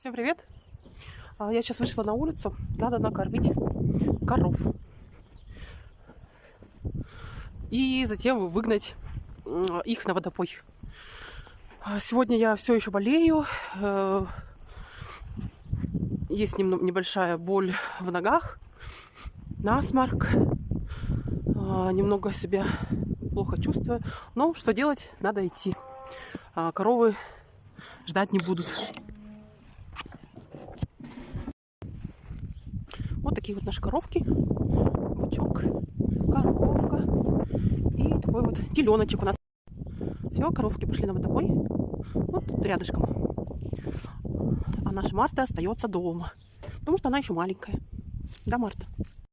Всем привет! Я сейчас вышла на улицу. Надо накормить коров. И затем выгнать их на водопой. Сегодня я все еще болею. Есть небольшая боль в ногах. Насморк. Немного себя плохо чувствую. Но что делать? Надо идти. Коровы ждать не будут. Вот такие вот наши коровки. Бычок, коровка и такой вот теленочек у нас. Все, коровки пошли на водопой. Вот тут рядышком. А наша Марта остается дома. Потому что она еще маленькая. Да, Марта?